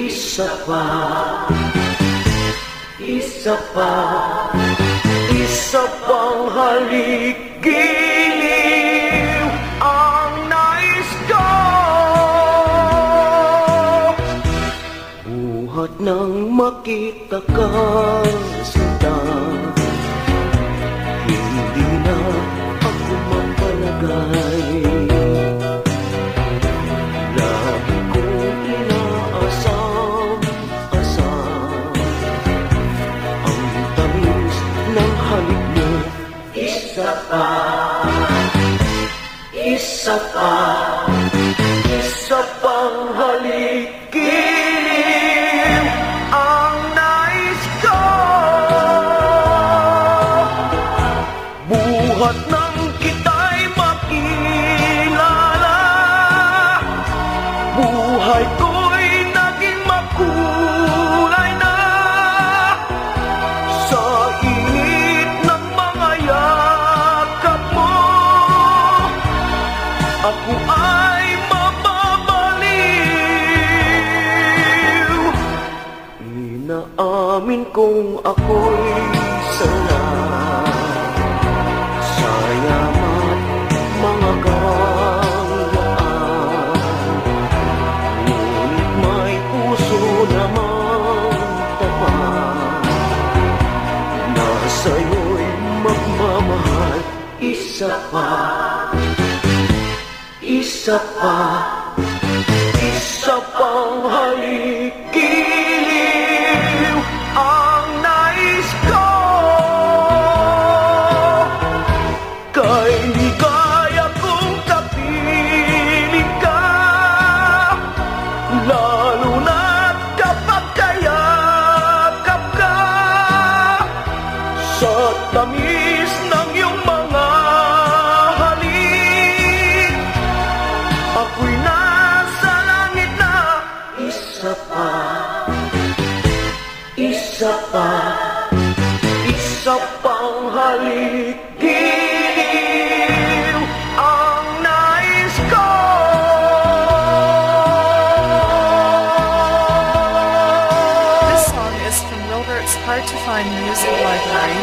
Isa pa, isa pa, isa pang halik-giliw ang nais ko. Buhat nang makita ka, sinta, hindi na ako mapalagay. Lagi kong inaasam-asam ang tamis ng halik mo. Isa pa, isa pa, isa pang halik-giliw ang nais ko. Buhat nang kita'y makilala, buhay ko'y naging makulay na sa init ng mga yakap mo. Ako ay mababaliw. Inaamin kong ako'y sanay sa yaman mga karangyaan, ngunit may puso namang tapat na sa'yo'y magmamahal. Isa pa, isa pa, isa pang halik-giliw ang nais ko. Kay ligaya kong kapiling ka, lalo na't kapag kayakap ka, sa tamis ng iyong mga halik, ako'y nasa langit na. Isa pa, isa pa, isa pang halik-giliw ang nais ko. This song is from Wilbert's Hard to Find Music Library.